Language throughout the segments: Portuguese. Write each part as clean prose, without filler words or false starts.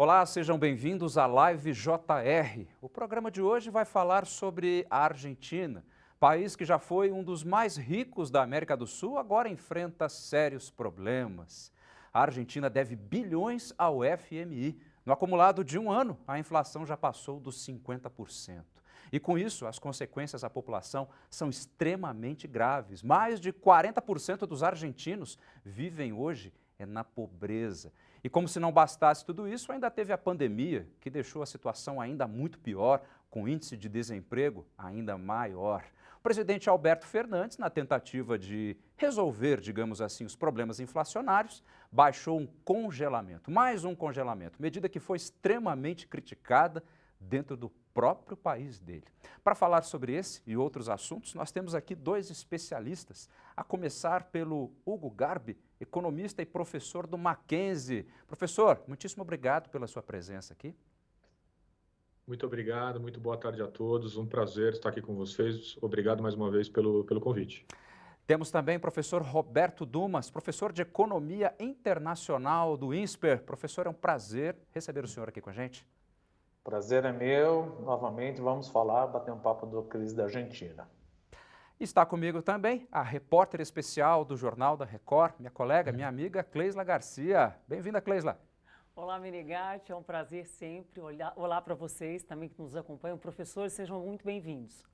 Olá, sejam bem-vindos à Live JR. O programa de hoje vai falar sobre a Argentina, país que já foi um dos mais ricos da América do Sul, agora enfrenta sérios problemas. A Argentina deve bilhões ao FMI. No acumulado de um ano, a inflação já passou dos 50%. E com isso, as consequências à população são extremamente graves. Mais de 40% dos argentinos vivem hoje na pobreza. E como se não bastasse tudo isso, ainda teve a pandemia, que deixou a situação ainda muito pior, com índice de desemprego ainda maior. O presidente Alberto Fernandes, na tentativa de resolver, digamos assim, os problemas inflacionários, baixou um congelamento, mais um congelamento, medida que foi extremamente criticada dentro do próprio país dele. Para falar sobre esse e outros assuntos, nós temos aqui dois especialistas, a começar pelo Hugo Garbi, economista e professor do Mackenzie. Professor, muitíssimo obrigado pela sua presença aqui. Muito obrigado, muito boa tarde a todos, um prazer estar aqui com vocês. Obrigado mais uma vez pelo convite. Temos também o professor Roberto Dumas, professor de Economia Internacional do INSPER. Professor, é um prazer receber o senhor aqui com a gente. Prazer é meu. Novamente vamos bater um papo da crise da Argentina. Está comigo também a repórter especial do Jornal da Record, minha colega, minha amiga Cleisla Garcia. Bem-vinda, Cleisla. Olá, Menegatti, é um prazer sempre. Olá para vocês também que nos acompanham. Professores, sejam muito bem-vindos.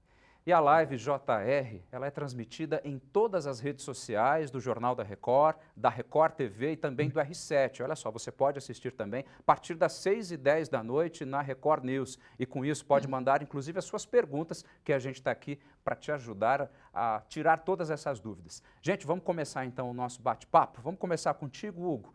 E a Live JR, ela é transmitida em todas as redes sociais do Jornal da Record TV e também do R7. Olha só, você pode assistir também a partir das 6h10 da noite na Record News. E com isso pode mandar, inclusive, as suas perguntas, que a gente está aqui para te ajudar a tirar todas essas dúvidas. Gente, vamos começar então o nosso bate-papo. Vamos começar contigo, Hugo.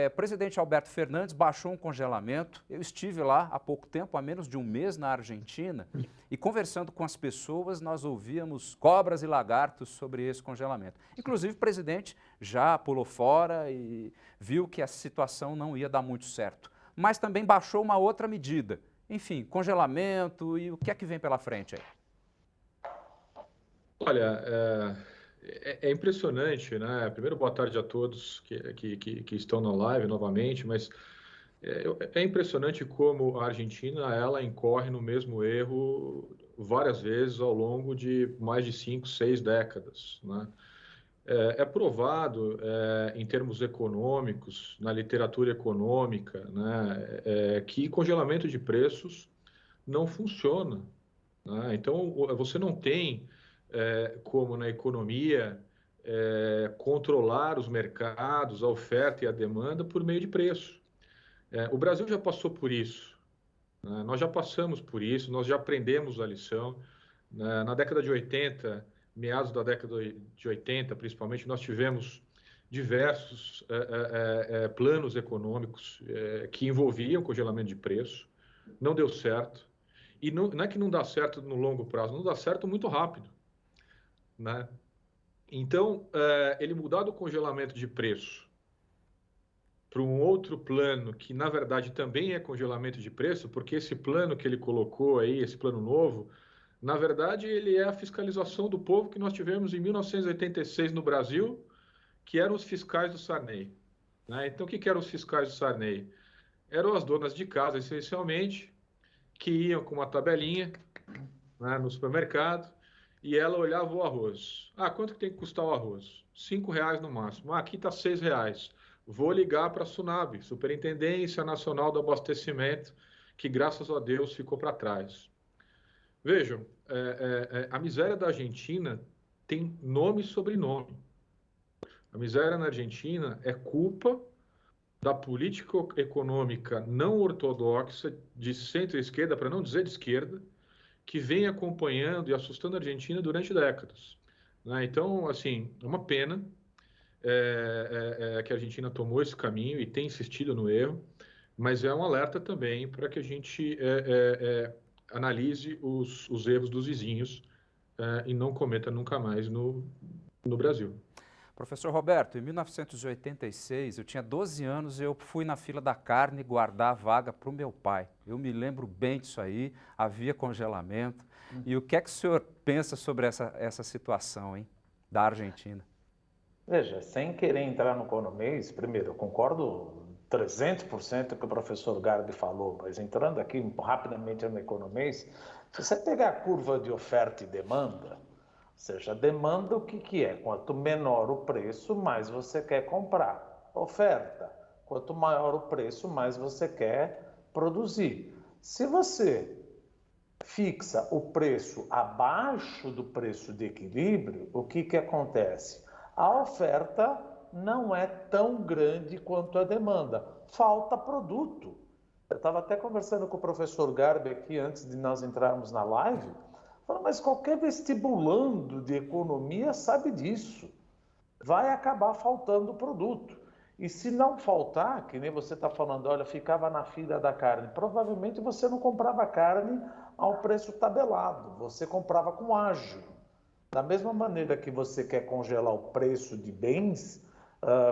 O presidente Alberto Fernandes baixou um congelamento. Eu estive lá há pouco tempo, há menos de um mês na Argentina, e conversando com as pessoas, nós ouvíamos cobras e lagartos sobre esse congelamento. Inclusive, o presidente já pulou fora e viu que a situação não ia dar muito certo. Mas também baixou uma outra medida. Enfim, congelamento e o que é que vem pela frente aí? Olha, é impressionante, né? Primeiro, boa tarde a todos que estão na live novamente, mas é impressionante como a Argentina ela incorre no mesmo erro várias vezes ao longo de mais de 5, 6 décadas, né? É provado, em termos econômicos, na literatura econômica, né, que congelamento de preços não funciona, né? Então, você não tem, como na economia, controlar os mercados, a oferta e a demanda por meio de preço. O Brasil já passou por isso, né? Nós já passamos por isso, nós já aprendemos a lição. Na década de 80, meados da década de 80, principalmente, nós tivemos diversos planos econômicos que envolviam congelamento de preço. Não deu certo. E não é que não dá certo no longo prazo, não dá certo muito rápido, né? Então, ele mudar do congelamento de preço para um outro plano, que na verdade também é congelamento de preço, porque esse plano que ele colocou aí, esse plano novo, na verdade ele é a fiscalização do povo que nós tivemos em 1986 no Brasil, que eram os fiscais do Sarney, né? Então, o que eram os fiscais do Sarney? Eram as donas de casa, essencialmente, que iam com uma tabelinha, né, no supermercado, e ela olhava o arroz. Ah, quanto que tem que custar o arroz? R$ 5 no máximo. Ah, aqui está R$ 6. Vou ligar para a SUNAB, Superintendência Nacional do Abastecimento, que graças a Deus ficou para trás. Vejam, a miséria da Argentina tem nome e sobrenome. A miséria na Argentina é culpa da política econômica não ortodoxa de centro-esquerda, para não dizer de esquerda, que vem acompanhando e assustando a Argentina durante décadas, né? Então, assim, é uma pena que a Argentina tomou esse caminho e tem insistido no erro, mas é um alerta também para que a gente analise os erros dos vizinhos e não cometa nunca mais no Brasil. Professor Roberto, em 1986, eu tinha 12 anos e eu fui na fila da carne guardar a vaga para o meu pai. Eu me lembro bem disso aí, havia congelamento. E o que é que o senhor pensa sobre essa situação, hein, da Argentina? Veja, sem querer entrar no economês, primeiro, eu concordo 300% que o professor Garbi falou, mas entrando aqui rapidamente no economês, se você pegar a curva de oferta e demanda, ou seja, demanda o que é? Quanto menor o preço, mais você quer comprar. Oferta, quanto maior o preço, mais você quer produzir. Se você fixa o preço abaixo do preço de equilíbrio, o que acontece? A oferta não é tão grande quanto a demanda. Falta produto. Eu estava até conversando com o professor Garbi aqui antes de nós entrarmos na live, falando, mas qualquer vestibulando de economia sabe disso. Vai acabar faltando produto. E se não faltar, que nem você está falando, olha, ficava na fila da carne, provavelmente você não comprava carne ao preço tabelado, você comprava com ágio. Da mesma maneira que você quer congelar o preço de bens,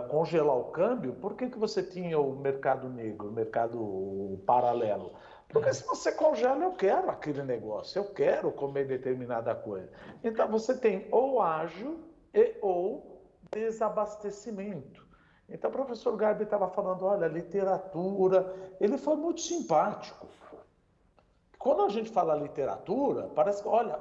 congelar o câmbio, por que você tinha o mercado negro, o mercado paralelo? Porque se você congela, eu quero aquele negócio, eu quero comer determinada coisa. Então você tem ou ágio ou desabastecimento. Então o professor Garbi estava falando, olha, literatura, ele foi muito simpático. Quando a gente fala literatura, parece que, olha,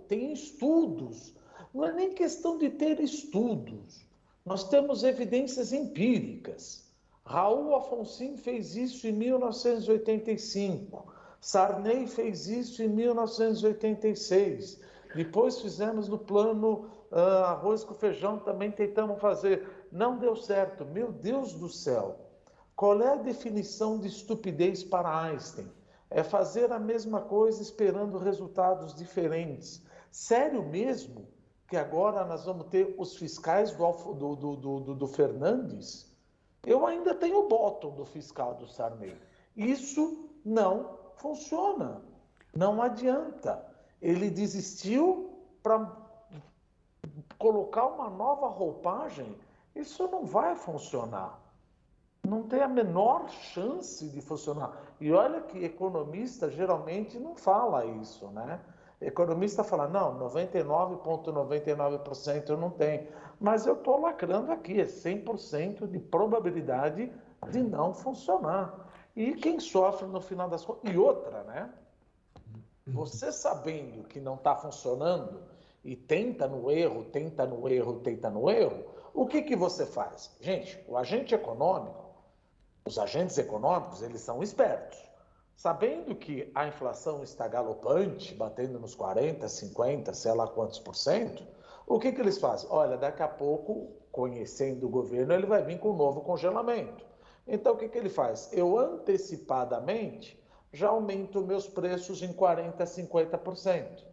tem estudos. Não é nem questão de ter estudos. Nós temos evidências empíricas. Raul Afonso fez isso em 1985. Sarney fez isso em 1986. Depois fizemos no plano arroz com feijão, também tentamos fazer. Não deu certo. Meu Deus do céu. Qual é a definição de estupidez para Einstein? É fazer a mesma coisa esperando resultados diferentes. Sério mesmo que agora nós vamos ter os fiscais do Fernandes? Eu ainda tenho o bottom do fiscal do Sarney. Isso não funciona. Não adianta. Ele desistiu para colocar uma nova roupagem. Isso não vai funcionar. Não tem a menor chance de funcionar. E olha que economista geralmente não fala isso, né? Economista fala, não, 99,99% não tem. Mas eu estou lacrando aqui, é 100% de probabilidade de não funcionar. E quem sofre no final das contas... E outra, né? Você sabendo que não está funcionando e tenta no erro, o que você faz? Gente, o agente econômico, os agentes econômicos, eles são espertos. Sabendo que a inflação está galopante, batendo nos 40, 50, sei lá quantos por cento, o que eles fazem? Olha, daqui a pouco, conhecendo o governo, ele vai vir com um novo congelamento. Então, o que ele faz? Eu antecipadamente já aumento meus preços em 40, 50%.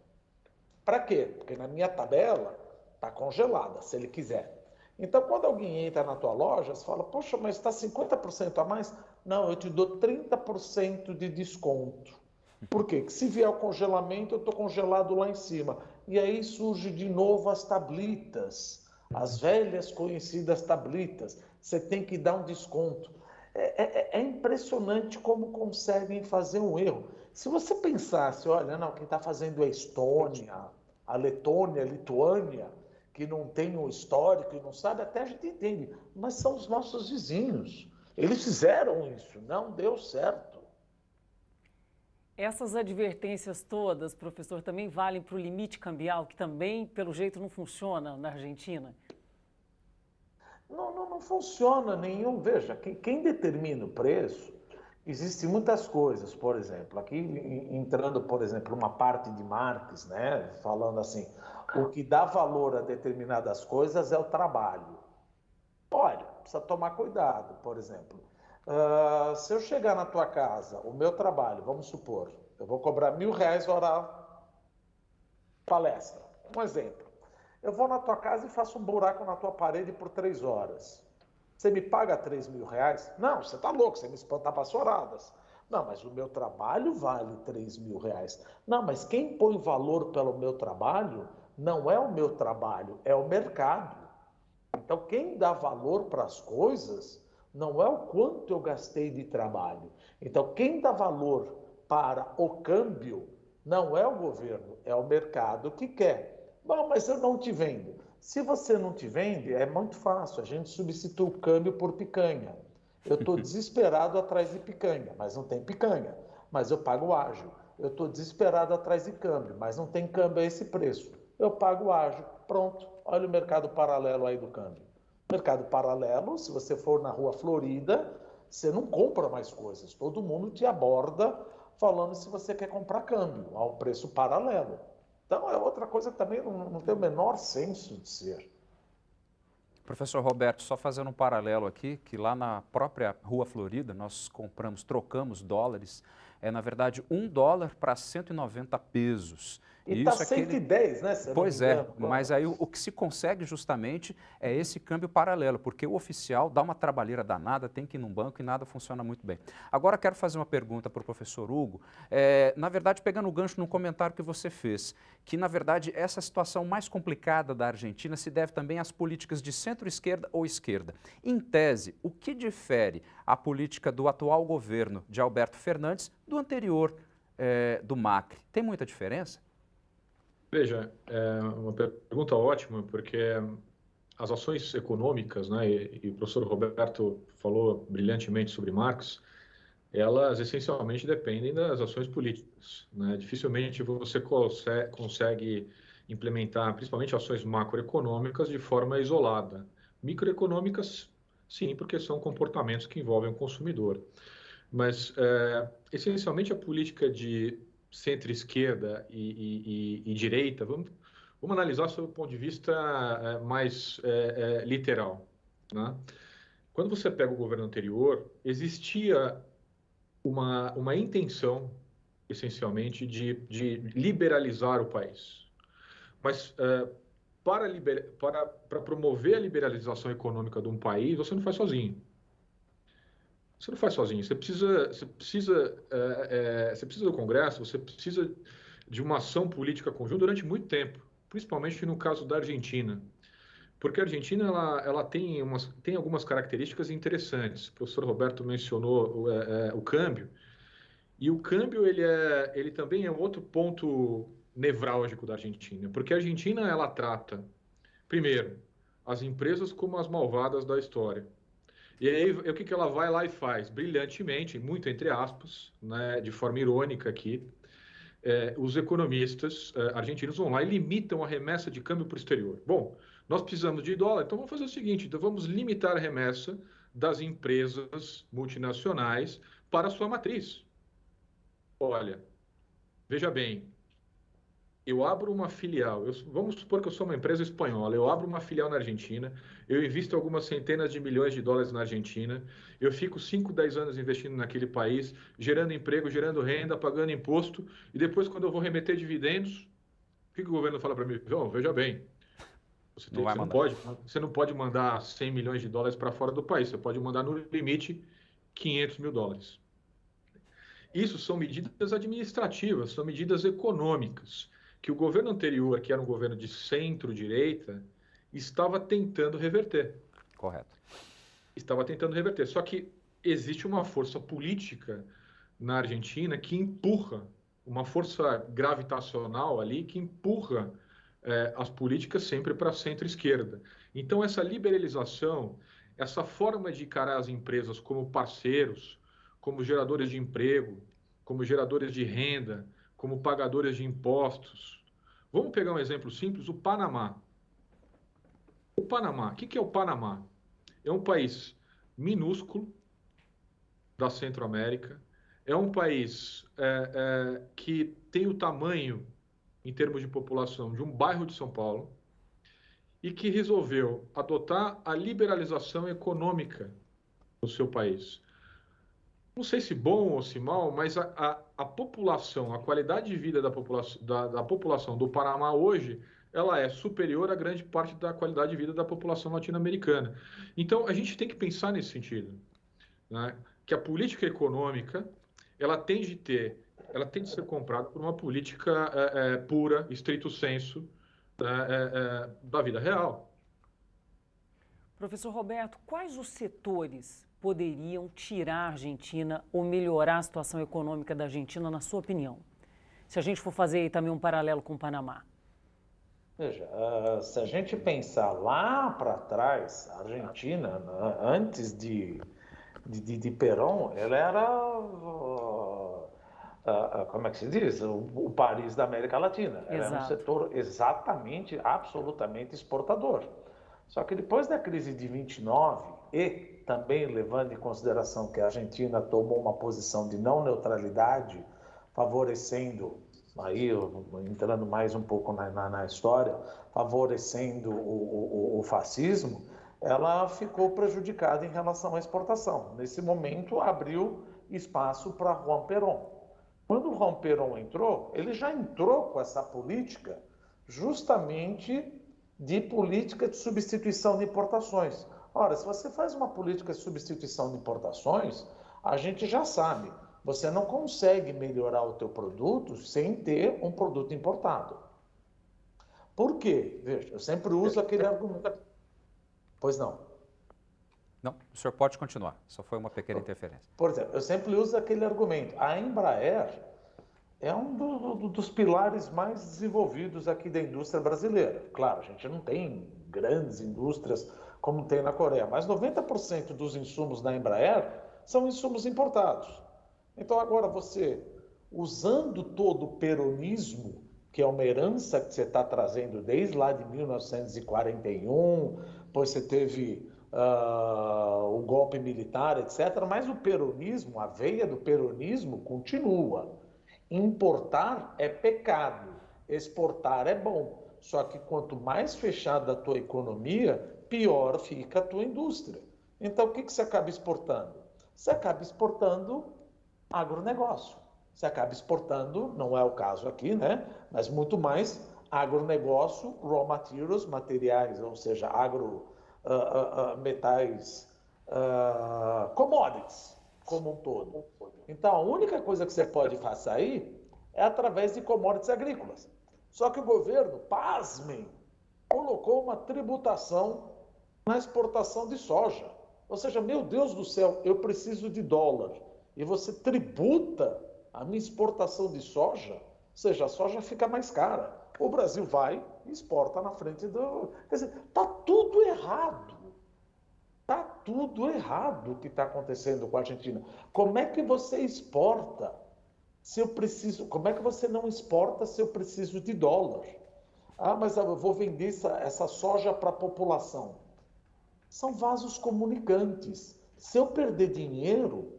Para quê? Porque na minha tabela está congelada, se ele quiser. Então, quando alguém entra na tua loja, você fala, poxa, mas está 50% a mais? Não, eu te dou 30% de desconto. Por quê? Porque se vier o congelamento, eu estou congelado lá em cima. E aí surge de novo as tablitas, as velhas conhecidas tablitas. Você tem que dar um desconto. É impressionante como conseguem fazer um erro. Se você pensasse, olha, não, quem está fazendo é a Estônia, a Letônia, a Lituânia, que não tem um histórico e não sabe, até a gente entende, mas são os nossos vizinhos. Eles fizeram isso, não deu certo. Essas advertências todas, professor, também valem para o limite cambial, que também, pelo jeito, não funciona na Argentina? Não funciona nenhum. Veja, quem determina o preço, existem muitas coisas, por exemplo, aqui entrando, por exemplo, uma parte de Marx, né, falando assim, o que dá valor a determinadas coisas é o trabalho. Olha, precisa tomar cuidado, por exemplo. Se eu chegar na tua casa, o meu trabalho, vamos supor, eu vou cobrar R$1.000 hora palestra. Um exemplo. Eu vou na tua casa e faço um buraco na tua parede por 3 horas. Você me paga R$3.000? Não, você está louco, você me espanta para as horadas. Não, mas o meu trabalho vale R$3.000. Não, mas quem põe valor pelo meu trabalho não é o meu trabalho, é o mercado. Então, quem dá valor para as coisas não é o quanto eu gastei de trabalho. Então, quem dá valor para o câmbio não é o governo, é o mercado que quer. Bom, mas eu não te vendo. Se você não te vende, é muito fácil. A gente substitui o câmbio por picanha. Eu estou desesperado atrás de picanha, mas não tem picanha, mas eu pago ágio. Eu estou desesperado atrás de câmbio, mas não tem câmbio a esse preço. Eu pago ágio. Pronto, olha o mercado paralelo aí do câmbio. Mercado paralelo, se você for na Rua Florida, você não compra mais coisas. Todo mundo te aborda falando se você quer comprar câmbio, ao preço paralelo. Então é outra coisa que também não tem o menor senso de ser. Professor Roberto, só fazendo um paralelo aqui, que lá na própria Rua Florida nós trocamos dólares, na verdade $1 para 190 pesos. E está 110, né? Pois é, mas aí o que se consegue justamente é esse câmbio paralelo, porque o oficial dá uma trabalheira danada, tem que ir num banco e nada funciona muito bem. Agora quero fazer uma pergunta para o professor Hugo, na verdade pegando o gancho no comentário que você fez, que na verdade essa situação mais complicada da Argentina se deve também às políticas de centro-esquerda ou esquerda. Em tese, o que difere a política do atual governo de Alberto Fernandes do anterior, do Macri? Tem muita diferença? Veja, é uma pergunta ótima, porque as ações econômicas, né, e o professor Roberto falou brilhantemente sobre Marx, elas essencialmente dependem das ações políticas, né? Dificilmente você consegue implementar, principalmente ações macroeconômicas, de forma isolada. Microeconômicas, sim, porque são comportamentos que envolvem o consumidor. Mas, essencialmente, a política de centro-esquerda e direita, vamos analisar sob o ponto de vista mais literal, né? Quando você pega o governo anterior, existia uma intenção, essencialmente, de liberalizar o país. Mas para promover a liberalização econômica de um país, você não faz sozinho. Você não faz sozinho. Você precisa do Congresso, você precisa de uma ação política conjunta durante muito tempo, principalmente no caso da Argentina. Porque a Argentina ela tem algumas características interessantes. O professor Roberto mencionou o câmbio. E o câmbio ele também é um outro ponto nevrálgico da Argentina. Porque a Argentina ela trata, primeiro, as empresas como as malvadas da história. E aí, o que ela vai lá e faz? Brilhantemente, muito entre aspas, né, de forma irônica aqui, os economistas argentinos vão lá e limitam a remessa de câmbio para o exterior. Bom, nós precisamos de dólar, então vamos fazer o seguinte, então vamos limitar a remessa das empresas multinacionais para a sua matriz. Olha, veja bem, eu abro uma filial, vamos supor que eu sou uma empresa espanhola, eu abro uma filial na Argentina, eu invisto algumas centenas de milhões de dólares na Argentina, eu fico 5, 10 anos investindo naquele país, gerando emprego, gerando renda, pagando imposto, e depois quando eu vou remeter dividendos, o que o governo fala para mim? João, veja bem, você não pode mandar 100 milhões de dólares para fora do país, você pode mandar no limite 500 mil dólares. Isso são medidas administrativas, são medidas econômicas, que o governo anterior, que era um governo de centro-direita, estava tentando reverter. Correto. Estava tentando reverter. Só que existe uma força política na Argentina que empurra, uma força gravitacional ali, que empurra as políticas sempre para a centro-esquerda. Então, essa liberalização, essa forma de encarar as empresas como parceiros, como geradores de emprego, como geradores de renda, como pagadores de impostos. Vamos pegar um exemplo simples, o Panamá. O Panamá, o que é o Panamá? É um país minúsculo da Centro-América, é um país que tem o tamanho, em termos de população, de um bairro de São Paulo e que resolveu adotar a liberalização econômica no seu país. Não sei se bom ou se mal, mas a população, a qualidade de vida da população do Panamá hoje, ela é superior a grande parte da qualidade de vida da população latino-americana. Então, a gente tem que pensar nesse sentido, né? Que a política econômica, ela tem de ser comprada por uma política pura, estrito sensu, da vida real. Professor Roberto, quais os setores poderiam tirar a Argentina ou melhorar a situação econômica da Argentina, na sua opinião? Se a gente for fazer aí também um paralelo com o Panamá. Veja, se a gente pensar lá para trás, a Argentina, antes de de Perón, ele era, como é que se diz? O Paris da América Latina. Ele era um Exato. setor exatamente, absolutamente exportador. Só que depois da crise de 29, e também levando em consideração que a Argentina tomou uma posição de não neutralidade, favorecendo, aí entrando mais um pouco na história, favorecendo o fascismo, ela ficou prejudicada em relação à exportação. Nesse momento, abriu espaço para Juan Perón. Quando o Juan Perón entrou, ele já entrou com essa política justamente de política de substituição de importações. Ora, se você faz uma política de substituição de importações, a gente já sabe, você não consegue melhorar o teu produto sem ter um produto importado. Por quê? Veja, eu sempre uso aquele argumento. Pois não. Não, o senhor pode continuar, só foi uma pequena interferência. Por exemplo, eu sempre uso aquele argumento. A Embraer é um dos pilares mais desenvolvidos aqui da indústria brasileira. Claro, a gente não tem grandes indústrias como tem na Coreia, mas 90% dos insumos da Embraer são insumos importados. Então agora você, usando todo o peronismo, que é uma herança que você está trazendo desde lá de 1941, depois você teve o golpe militar, etc., mas o peronismo, a veia do peronismo continua. Importar é pecado, exportar é bom. Só que quanto mais fechada a tua economia, pior fica a tua indústria. Então, o que você acaba exportando? Você acaba exportando agronegócio. Você acaba exportando, não é o caso aqui, né? Mas muito mais agronegócio, raw materials, materiais, ou seja, metais, commodities, como um todo. Então, a única coisa que você pode fazer aí é através de commodities agrícolas. Só que o governo, pasmem, colocou uma tributação na exportação de soja. Ou seja, meu Deus do céu, eu preciso de dólar. E você tributa a minha exportação de soja, ou seja, a soja fica mais cara. O Brasil vai e exporta na frente do... Quer dizer, está tudo errado. Está tudo errado o que está acontecendo com a Argentina. Como é que você exporta se eu preciso... Como é que você não exporta se eu preciso de dólar? Ah, mas eu vou vender essa soja para a população. São vasos comunicantes. Se eu perder dinheiro,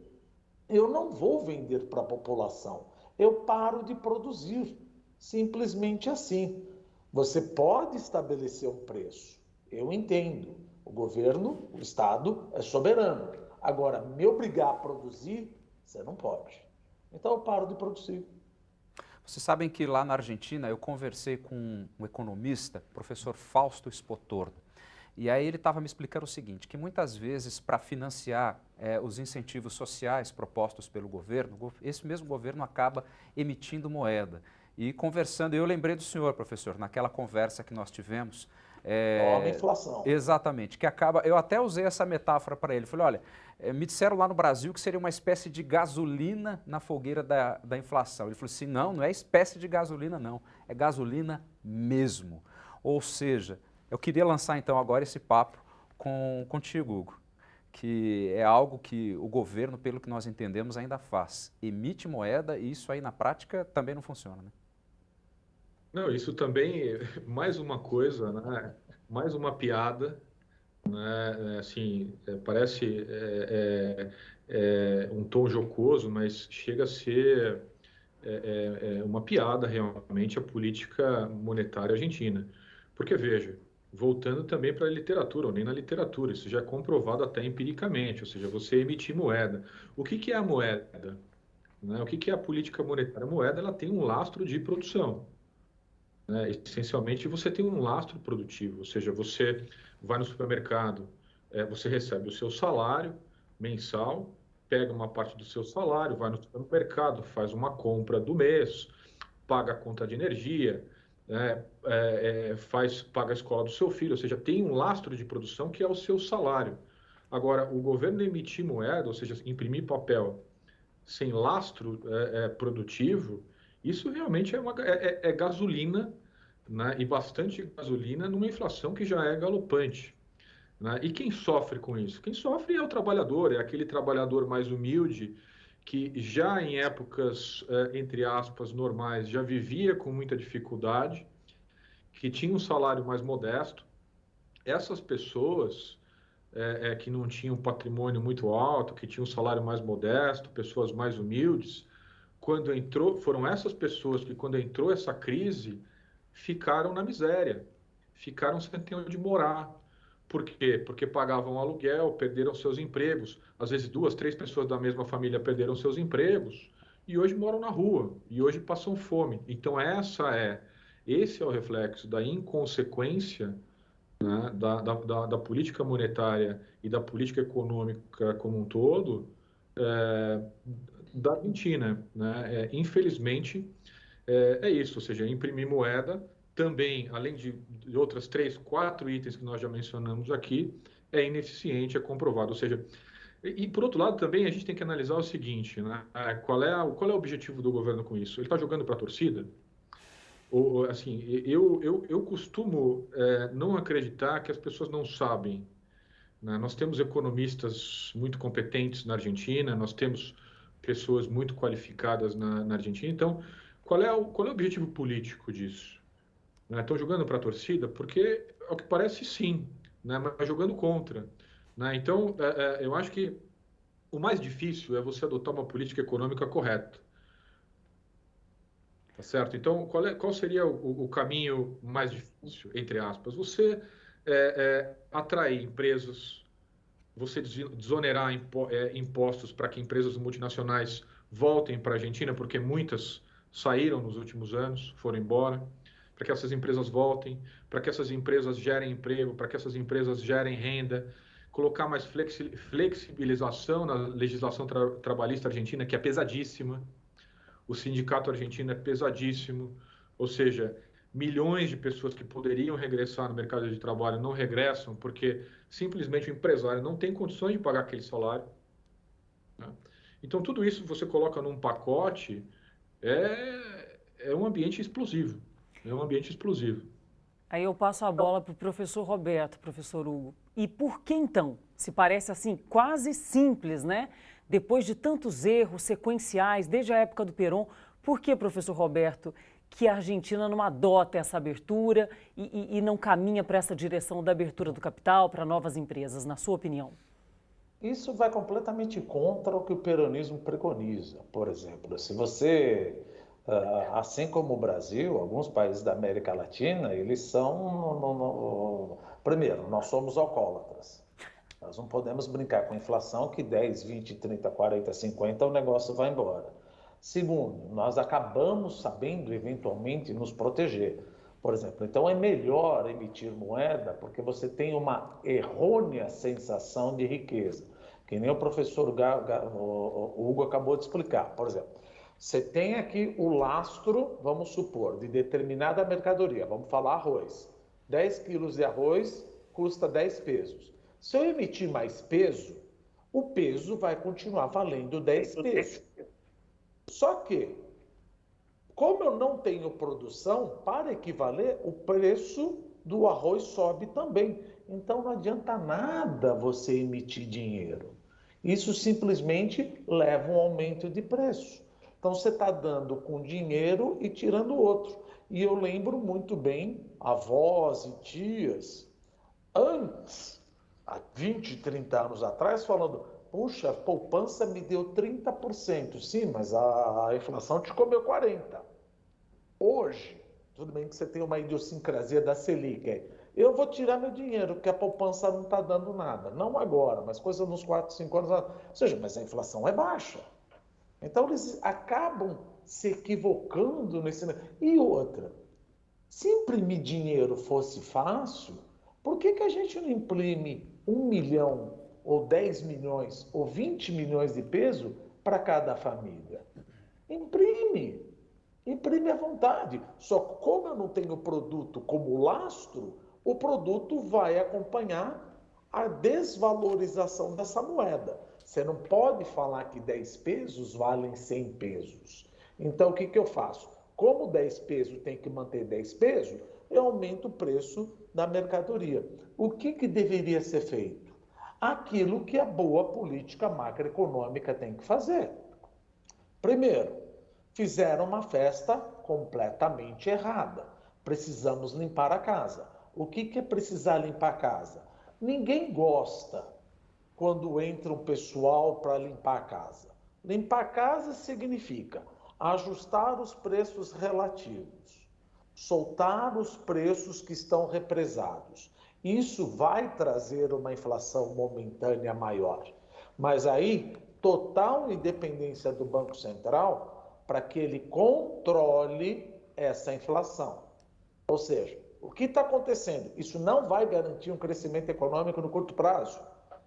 eu não vou vender para a população. Eu paro de produzir. Simplesmente assim. Você pode estabelecer um preço. Eu entendo. O governo, o Estado, é soberano. Agora, me obrigar a produzir, você não pode. Então, eu paro de produzir. Vocês sabem que lá na Argentina eu conversei com um economista, o professor Fausto Spotorno. E aí ele estava me explicando o seguinte, que muitas vezes para financiar os incentivos sociais propostos pelo governo, esse mesmo governo acaba emitindo moeda. E conversando, eu lembrei do senhor, professor, naquela conversa que nós tivemos. Nova inflação. Exatamente, que acaba, eu até usei essa metáfora para ele, falei, olha, me disseram lá no Brasil que seria uma espécie de gasolina na fogueira da inflação. Ele falou assim, não é espécie de gasolina não, é gasolina mesmo. Ou seja, eu queria lançar então agora esse papo contigo, Hugo, que é algo que o governo, pelo que nós entendemos, ainda faz. Emite moeda e isso aí na prática também não funciona, né? Não, isso também, mais uma coisa, né? Mais uma piada, né? Assim, parece um tom jocoso, mas chega a ser uma piada realmente a política monetária argentina. Porque, veja, voltando também para a literatura, ou nem na literatura, isso já é comprovado até empiricamente, ou seja, você emitir moeda. O que é a moeda? Né? O que é a política monetária? A moeda ela tem um lastro de produção. Né? Essencialmente, você tem um lastro produtivo, ou seja, você vai no supermercado, você recebe o seu salário mensal, pega uma parte do seu salário, vai no supermercado, faz uma compra do mês, paga a conta de energia, paga a escola do seu filho, ou seja, tem um lastro de produção que é o seu salário. Agora, o governo emitir moeda, ou seja, imprimir papel sem lastro produtivo, isso realmente é gasolina, né? E bastante gasolina numa inflação que já é galopante. né? E quem sofre com isso? Quem sofre é o trabalhador, é aquele trabalhador mais humilde que já em épocas, entre aspas, normais, já vivia com muita dificuldade, que tinha um salário mais modesto. Essas pessoas que não tinham um patrimônio muito alto, que tinham um salário mais modesto, pessoas mais humildes, foram essas pessoas que, quando entrou essa crise, ficaram na miséria, ficaram sem ter onde morar. Por quê? Porque pagavam aluguel, perderam seus empregos. Às vezes 2, 3 pessoas da mesma família perderam seus empregos e hoje moram na rua, e hoje passam fome. Então esse é o reflexo da inconsequência, né, da política monetária e da política econômica como um todo, da Argentina, né? Infelizmente, é isso, ou seja, imprimir moeda também, além de outras 3, 4 itens que nós já mencionamos aqui, é ineficiente, é comprovado. Ou seja, por outro lado também a gente tem que analisar o seguinte, né? Qual é o objetivo do governo com isso? Ele está jogando para a torcida? Ou, assim, eu costumo não acreditar que as pessoas não sabem, né? Nós temos economistas muito competentes na Argentina, nós temos pessoas muito qualificadas na Argentina. Então, qual é o objetivo político disso? Né? Estão jogando para a torcida? Porque, ao que parece, sim, né? Mas jogando contra. Né? Então, eu acho que o mais difícil é você adotar uma política econômica correta. Tá certo? Então, qual seria o caminho mais difícil, entre aspas? Você atrair empresas, você desonerar impostos para que empresas multinacionais voltem para a Argentina, porque muitas saíram nos últimos anos, foram embora, para que essas empresas voltem, para que essas empresas gerem emprego, para que essas empresas gerem renda, colocar mais flexibilização na legislação trabalhista argentina, que é pesadíssima. O sindicato argentino é pesadíssimo, ou seja, milhões de pessoas que poderiam regressar no mercado de trabalho não regressam porque simplesmente o empresário não tem condições de pagar aquele salário, né? Então, tudo isso você coloca num pacote, é um ambiente explosivo. É um ambiente explosivo. Aí eu passo a bola para o professor Roberto, professor Hugo. E por que então? Se parece assim quase simples, né? Depois de tantos erros sequenciais, desde a época do Perón, por que, professor Roberto, que a Argentina não adota essa abertura e não caminha para essa direção da abertura do capital para novas empresas, na sua opinião? Isso vai completamente contra o que o peronismo preconiza. Por exemplo, se você, assim como o Brasil, alguns países da América Latina, eles são, primeiro, nós somos alcoólatras. Nós não podemos brincar com a inflação que 10, 20, 30, 40, 50 o negócio vai embora. Segundo, nós acabamos sabendo eventualmente nos proteger. Por exemplo, então é melhor emitir moeda porque você tem uma errônea sensação de riqueza, que nem o professor Hugo acabou de explicar. Por exemplo, você tem aqui o lastro, vamos supor, de determinada mercadoria, vamos falar arroz. 10 quilos de arroz custa 10 pesos. Se eu emitir mais peso, o peso vai continuar valendo 10 pesos. Só que, como eu não tenho produção, para equivaler, o preço do arroz sobe também. Então não adianta nada você emitir dinheiro. Isso simplesmente leva a um aumento de preço. Então você está dando com dinheiro e tirando outro. E eu lembro muito bem, avós e tias, antes, há 20, 30 anos atrás, falando, puxa, a poupança me deu 30%. Sim, mas a inflação te comeu 40%. Hoje, tudo bem que você tem uma idiosincrasia da Selic, eu vou tirar meu dinheiro, porque a poupança não está dando nada. Não agora, mas coisa nos 4, 5 anos. Ou seja, mas a inflação é baixa. Então, eles acabam se equivocando nesse... E outra, se imprimir dinheiro fosse fácil, por que a gente não imprime 1 milhão, ou 10 milhões, ou 20 milhões de peso para cada família? Imprime à vontade. Só que como eu não tenho produto como lastro, o produto vai acompanhar a desvalorização dessa moeda. Você não pode falar que 10 pesos valem 100 pesos. Então, o que eu faço? Como 10 pesos tem que manter 10 pesos, eu aumento o preço da mercadoria. O que deveria ser feito? Aquilo que a boa política macroeconômica tem que fazer. Primeiro, fizeram uma festa completamente errada. Precisamos limpar a casa. O que é precisar limpar a casa? Ninguém gosta quando entra um pessoal para limpar a casa. Limpar a casa significa ajustar os preços relativos, soltar os preços que estão represados. Isso vai trazer uma inflação momentânea maior. Mas aí, total independência do Banco Central para que ele controle essa inflação. Ou seja, o que está acontecendo? Isso não vai garantir um crescimento econômico no curto prazo.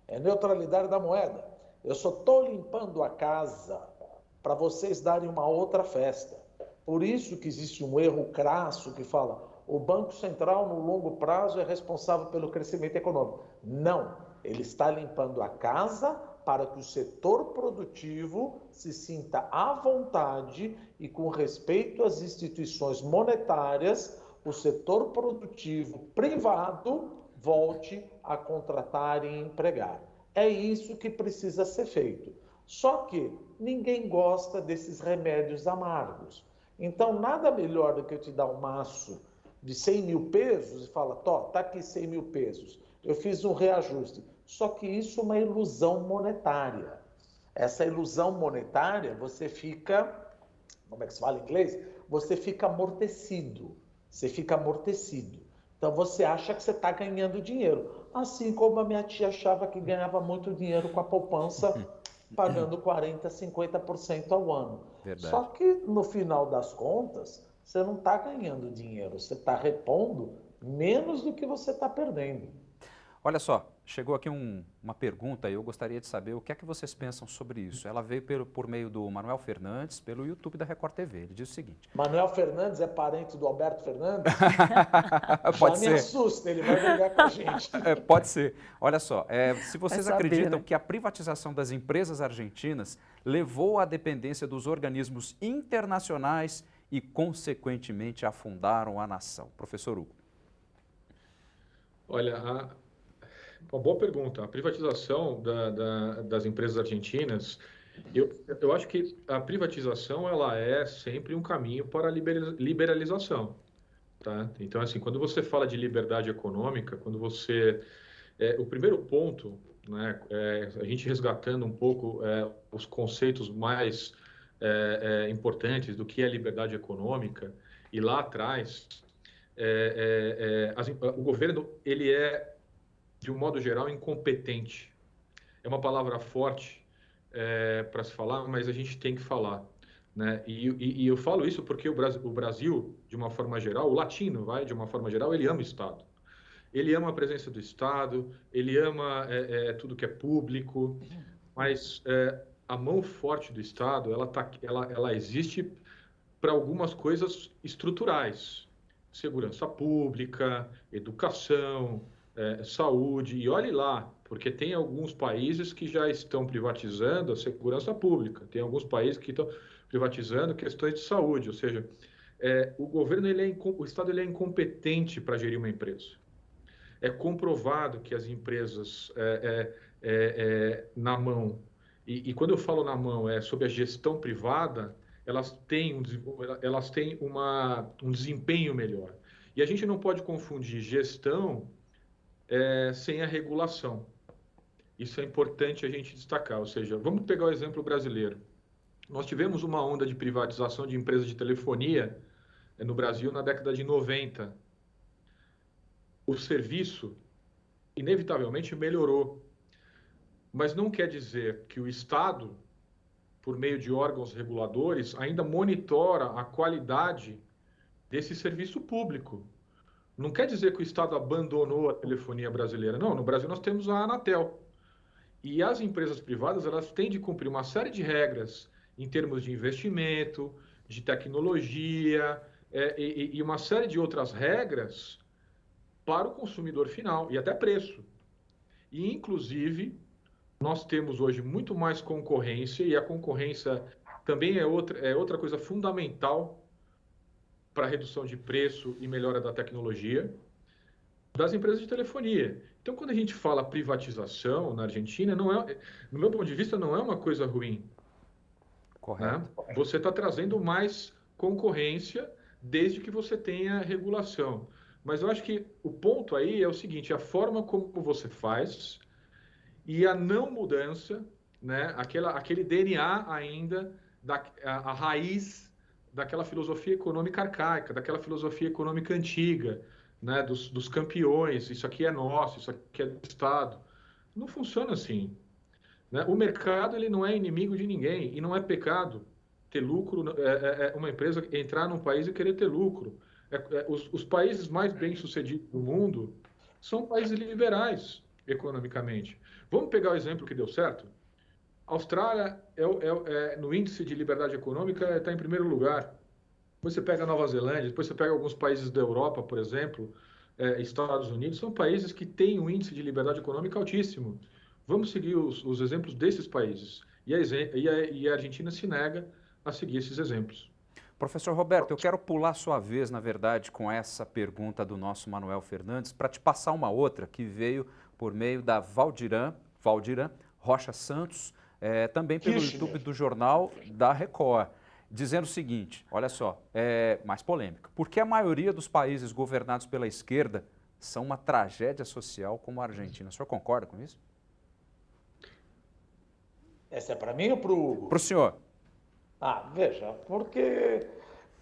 É neutralidade da moeda. Eu só estou limpando a casa para vocês darem uma outra festa. Por isso que existe um erro crasso que fala o Banco Central, no longo prazo, é responsável pelo crescimento econômico. Não, ele está limpando a casa para que o setor produtivo se sinta à vontade e, com respeito às instituições monetárias, o setor produtivo privado volte a contratar e empregar. É isso que precisa ser feito. Só que ninguém gosta desses remédios amargos. Então, nada melhor do que eu te dar um maço de 100 mil pesos e falar, tá aqui 100 mil pesos, eu fiz um reajuste. Só que isso é uma ilusão monetária. Essa ilusão monetária, você fica, como é que se fala em inglês? Você fica amortecido. Você fica amortecido. Então, você acha que você está ganhando dinheiro. Assim como a minha tia achava que ganhava muito dinheiro com a poupança, pagando 40%, 50% ao ano. Verdade. Só que, no final das contas, você não está ganhando dinheiro. Você está repondo menos do que você está perdendo. Olha só, chegou aqui uma pergunta e eu gostaria de saber o que é que vocês pensam sobre isso. Ela veio por meio do Manuel Fernandes, pelo YouTube da Record TV. Ele diz o seguinte... Manuel Fernandes é parente do Alberto Fernandes? Pode Já ser. me assusta, ele vai brigar com a gente. Pode ser. Olha só, se vocês Vai saber, acreditam né? que a privatização das empresas argentinas levou à dependência dos organismos internacionais e, consequentemente, afundaram a nação. Professor Hugo. Olha, uma boa pergunta. A privatização das empresas argentinas, eu acho que a privatização ela é sempre um caminho para a liberalização. Tá? Então, assim, quando você fala de liberdade econômica, quando você... o primeiro ponto, né, a gente resgatando um pouco os conceitos mais importantes do que é liberdade econômica, e lá atrás, o governo ele é, de um modo geral, incompetente. É uma palavra forte para se falar, mas a gente tem que falar. Né? E eu falo isso porque o Brasil, de uma forma geral, o latino, de uma forma geral, ele ama o Estado. Ele ama a presença do Estado, ele ama tudo que é público, mas a mão forte do Estado, ela existe para algumas coisas estruturais. Segurança pública, educação, saúde, e olhe lá, porque tem alguns países que já estão privatizando a segurança pública, tem alguns países que estão privatizando questões de saúde, ou seja, o governo, o Estado ele é incompetente para gerir uma empresa. É comprovado que as empresas na mão, e quando eu falo na mão, sob a gestão privada, elas têm um desempenho melhor. E a gente não pode confundir gestão sem a regulação. Isso é importante a gente destacar. Ou seja, vamos pegar o exemplo brasileiro. Nós tivemos uma onda de privatização de empresas de telefonia no Brasil na década de 90. O serviço, inevitavelmente, melhorou. Mas não quer dizer que o Estado, por meio de órgãos reguladores, ainda monitora a qualidade desse serviço público. Não quer dizer que o Estado abandonou a telefonia brasileira. Não, no Brasil nós temos a Anatel. E as empresas privadas, elas têm de cumprir uma série de regras em termos de investimento, de tecnologia e uma série de outras regras para o consumidor final e até preço. E, inclusive, nós temos hoje muito mais concorrência e a concorrência também é outra coisa fundamental para a redução de preço e melhora da tecnologia. das empresas de telefonia. Então, quando a gente fala privatização na Argentina, não é, no meu ponto de vista, não é uma coisa ruim. Correto. Né? Você está trazendo mais concorrência desde que você tenha regulação. Mas eu acho que o ponto aí é o seguinte, a forma como você faz e a não mudança, né? Aquele DNA ainda, a raiz daquela filosofia econômica arcaica, daquela filosofia econômica antiga, né? Dos campeões, isso aqui é nosso, isso aqui é do Estado. Não funciona assim. Né? O mercado ele não é inimigo de ninguém e não é pecado ter lucro, uma empresa entrar num país e querer ter lucro. Os países mais bem-sucedidos do mundo são países liberais economicamente. Vamos pegar o exemplo que deu certo? A Austrália, no índice de liberdade econômica, está em primeiro lugar. Depois você pega a Nova Zelândia, depois você pega alguns países da Europa, por exemplo, Estados Unidos, são países que têm um índice de liberdade econômica altíssimo. Vamos seguir os exemplos desses países. E a Argentina se nega a seguir esses exemplos. Professor Roberto, eu quero pular sua vez, na verdade, com essa pergunta do nosso Manuel Fernandes, para te passar uma outra que veio por meio da Valdiran Rocha Santos, também pelo YouTube do Jornal da Record, dizendo o seguinte, olha só, mais polêmica. Por que a maioria dos países governados pela esquerda são uma tragédia social como a Argentina? O senhor concorda com isso? Essa é para mim ou para o Hugo? Para o senhor. Veja, porque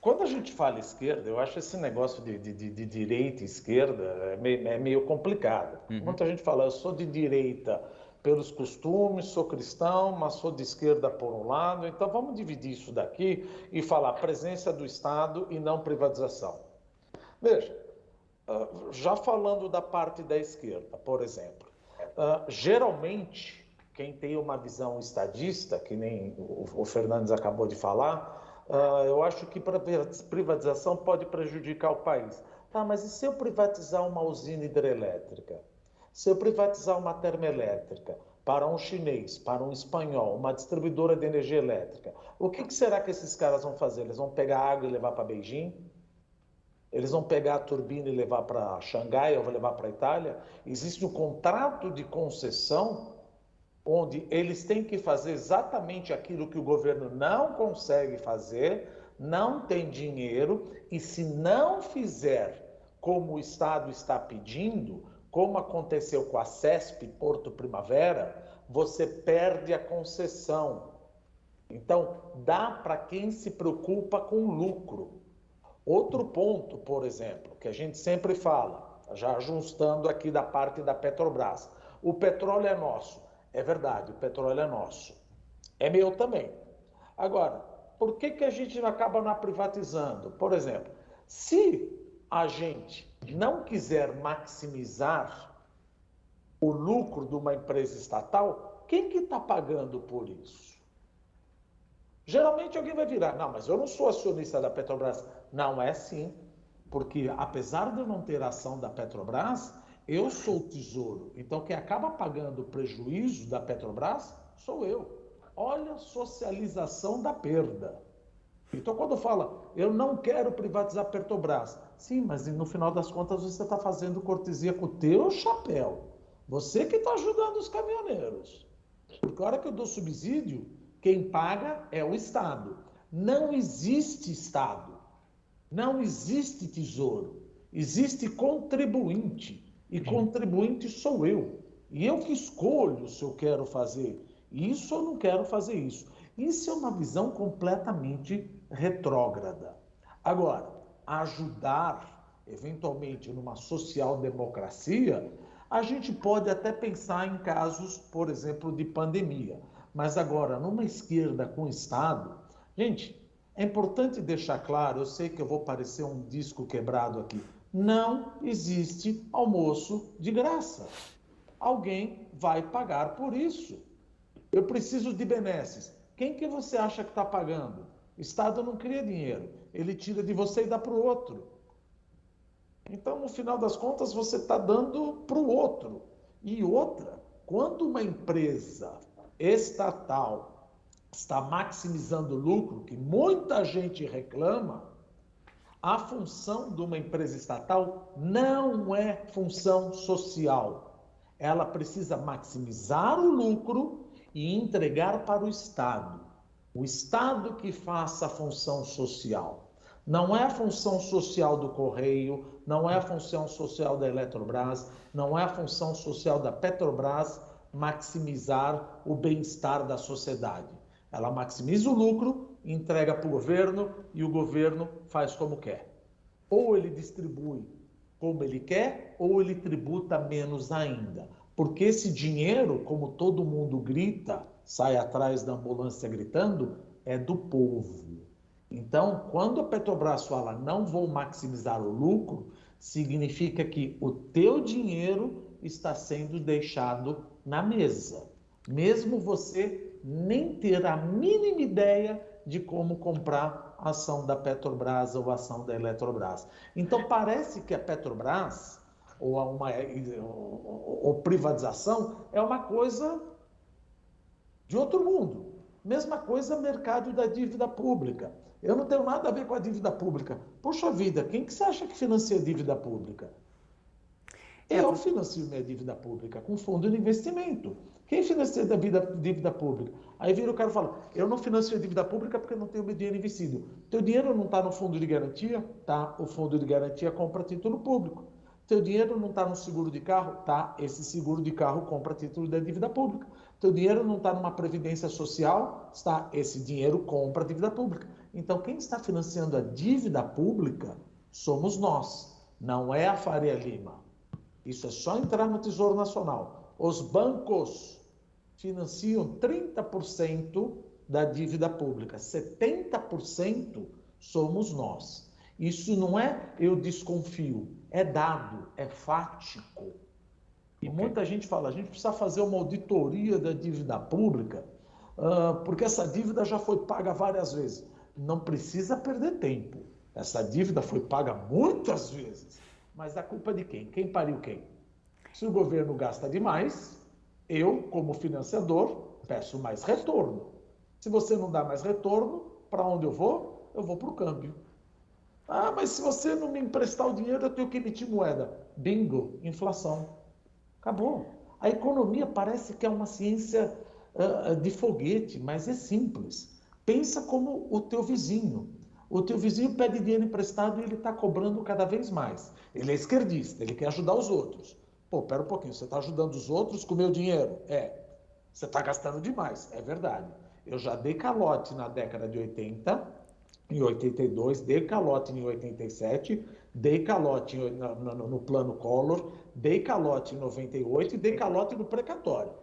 quando a gente fala esquerda, eu acho esse negócio de direita e esquerda é meio complicado. Muita gente fala, eu sou de direita pelos costumes, sou cristão, mas sou de esquerda por um lado. Então vamos dividir isso daqui e falar presença do Estado e não privatização. Veja, já falando da parte da esquerda, por exemplo, geralmente quem tem uma visão estadista, que nem o Fernandes acabou de falar, eu acho que privatização pode prejudicar o país. Tá, mas e se eu privatizar uma usina hidrelétrica? Se eu privatizar uma termoelétrica para um chinês, para um espanhol, uma distribuidora de energia elétrica, o que será que esses caras vão fazer? Eles vão pegar água e levar para Beijing? Eles vão pegar a turbina e levar para Xangai ou levar para a Itália? Existe um contrato de concessão onde eles têm que fazer exatamente aquilo que o governo não consegue fazer, não tem dinheiro, e se não fizer como o Estado está pedindo, como aconteceu com a CESP Porto Primavera, você perde a concessão. Então, dá para quem se preocupa com lucro. Outro ponto, por exemplo, que a gente sempre fala, já ajustando aqui da parte da Petrobras, o petróleo é nosso. É verdade, o petróleo é nosso. É meu também. Agora, por que a gente acaba não privatizando? Por exemplo, se a gente não quiser maximizar o lucro de uma empresa estatal, quem que está pagando por isso? Geralmente alguém vai virar, não, mas eu não sou acionista da Petrobras. Não é sim, porque apesar de eu não ter ação da Petrobras, eu sou o tesouro, então quem acaba pagando o prejuízo da Petrobras sou eu. Olha a socialização da perda. Então quando fala, eu não quero privatizar a Petrobras, sim, mas no final das contas você está fazendo cortesia com o teu chapéu. Você que está ajudando os caminhoneiros. Porque a hora que eu dou subsídio, quem paga é o Estado. Não existe Estado, não existe tesouro, existe contribuinte. E contribuinte sou eu. E eu que escolho se eu quero fazer isso ou não quero fazer isso. Isso é uma visão completamente retrógrada. Agora, ajudar, eventualmente, numa social-democracia, a gente pode até pensar em casos, por exemplo, de pandemia. Mas agora, numa esquerda com Estado, gente, é importante deixar claro, eu sei que eu vou parecer um disco quebrado aqui, não existe almoço de graça. Alguém vai pagar por isso. Eu preciso de benesses. Quem que você acha que está pagando? O Estado não cria dinheiro. Ele tira de você e dá para o outro. Então, no final das contas, você está dando para o outro. E outra, quando uma empresa estatal está maximizando o lucro, que muita gente reclama, A função de uma empresa estatal não é função social. Ela precisa maximizar o lucro e entregar para o Estado. O Estado que faça a função social. Não é a função social do Correio, não é a função social da Eletrobras, não é a função social da Petrobras maximizar o bem-estar da sociedade. Ela maximiza o lucro, entrega para o governo e o governo faz como quer. Ou ele distribui como ele quer, ou ele tributa menos ainda. Porque esse dinheiro, como todo mundo grita, sai atrás da ambulância gritando, é do povo. Então, quando a Petrobras fala não vou maximizar o lucro, significa que o teu dinheiro está sendo deixado na mesa. Mesmo você nem ter a mínima ideia de como comprar a ação da Petrobras ou a ação da Eletrobras. Então, parece que a Petrobras ou privatização é uma coisa de outro mundo. Mesma coisa mercado da dívida pública. Eu não tenho nada a ver com a dívida pública. Poxa vida, quem que você acha que financia a dívida pública? Eu financio minha dívida pública com fundo de investimento. Quem financia a dívida pública? Aí vira o cara e fala, eu não financio a dívida pública porque eu não tenho meu dinheiro investido. Teu dinheiro não está no fundo de garantia? Tá, o fundo de garantia compra título público. Teu dinheiro não está no seguro de carro? Tá, esse seguro de carro compra título da dívida pública. Teu dinheiro não está numa previdência social? Está, esse dinheiro compra dívida pública. Então, quem está financiando a dívida pública somos nós, não é a Faria Lima. Isso é só entrar no Tesouro Nacional. Os bancos financiam 30% da dívida pública, 70% somos nós. Isso não é eu desconfio, é dado, é fático. E muita gente fala, a gente precisa fazer uma auditoria da dívida pública, porque essa dívida já foi paga várias vezes. Não precisa perder tempo. Essa dívida foi paga muitas vezes. Mas a culpa é de quem? Quem pariu quem? Se o governo gasta demais, eu, como financiador, peço mais retorno. Se você não dá mais retorno, para onde eu vou? Eu vou para o câmbio. Ah, mas se você não me emprestar o dinheiro, eu tenho que emitir moeda. Bingo, inflação. Acabou. A economia parece que é uma ciência de foguete, mas é simples. Pensa como o teu vizinho. O teu vizinho pede dinheiro emprestado e ele está cobrando cada vez mais. Ele é esquerdista, ele quer ajudar os outros. Pô, pera um pouquinho, você está ajudando os outros com o meu dinheiro? É. Você está gastando demais, é verdade. Eu já dei calote na década de 80, em 82, dei calote em 87, dei calote no plano Collor, dei calote em 98 e dei calote no precatório.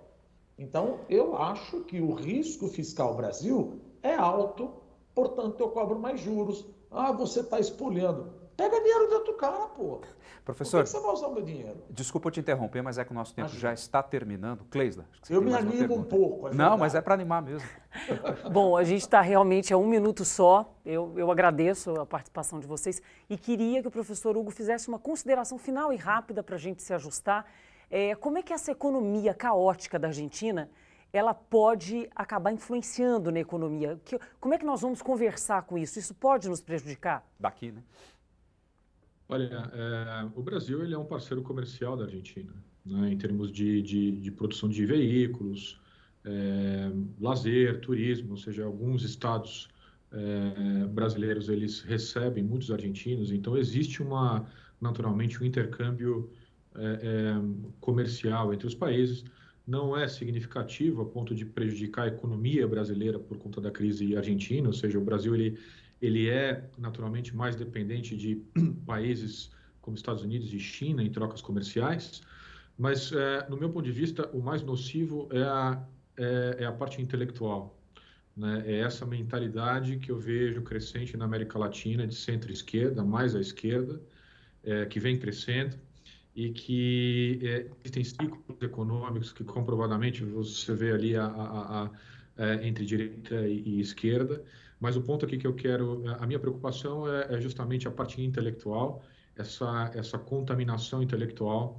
Então, eu acho que o risco fiscal Brasil é alto, portanto, eu cobro mais juros. Ah, você está espolhando. Pega dinheiro de outro cara, pô. Professor, por que você vai usar o meu dinheiro? Desculpa te interromper, mas é que o nosso tempo já está terminando. Cleisla, eu me animo um pouco. Não, mas é para animar mesmo. Bom, a gente está realmente a 1 minuto só. Eu agradeço a participação de vocês e queria que o professor Hugo fizesse uma consideração final e rápida para a gente se ajustar. Como é que essa economia caótica da Argentina ela pode acabar influenciando na economia? Como é que nós vamos conversar com isso? Isso pode nos prejudicar? Daqui, né? Olha, o Brasil ele é um parceiro comercial da Argentina, né, em termos de produção de veículos, lazer, turismo, ou seja, alguns estados brasileiros eles recebem muitos argentinos, então existe naturalmente um intercâmbio comercial entre os países. Não é significativo a ponto de prejudicar a economia brasileira por conta da crise argentina, ou seja, o Brasil ele é naturalmente mais dependente de países como Estados Unidos e China em trocas comerciais, mas no meu ponto de vista o mais nocivo é a parte intelectual, né? É essa mentalidade que eu vejo crescente na América Latina de centro-esquerda, mais à esquerda, que vem crescendo e que existem ciclos econômicos que comprovadamente você vê ali entre direita e esquerda, mas o ponto aqui que a minha preocupação é justamente a parte intelectual, essa contaminação intelectual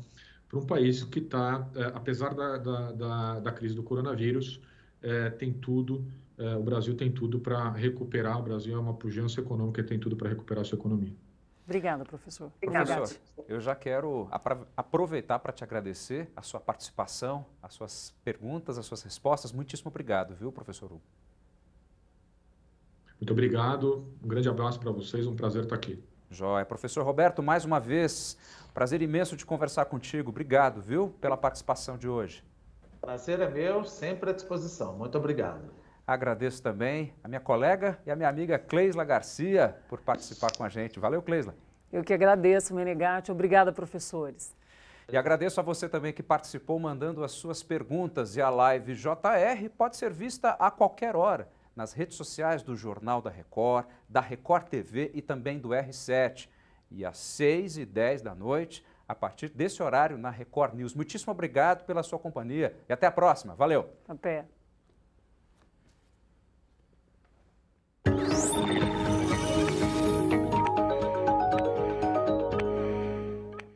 para um país que está, apesar da crise do coronavírus, tem tudo, o Brasil tem tudo para recuperar, o Brasil é uma pujança econômica e tem tudo para recuperar a sua economia. Obrigada, professor. Professor, eu já quero aproveitar para te agradecer a sua participação, as suas perguntas, as suas respostas. Muitíssimo obrigado, viu, professor Hugo? Muito obrigado, um grande abraço para vocês, um prazer estar aqui. Joia. Professor Roberto, mais uma vez, prazer imenso de conversar contigo. Obrigado, viu, pela participação de hoje. Prazer é meu, sempre à disposição. Muito obrigado. Agradeço também a minha colega e a minha amiga Cleisla Garcia por participar com a gente. Valeu, Cleisla. Eu que agradeço, Menegatti. Obrigada, professores. E agradeço a você também que participou mandando as suas perguntas. E a live JR pode ser vista a qualquer hora nas redes sociais do Jornal da Record TV e também do R7. E às 6h10 da noite, a partir desse horário na Record News. Muitíssimo obrigado pela sua companhia e até a próxima. Valeu! Até!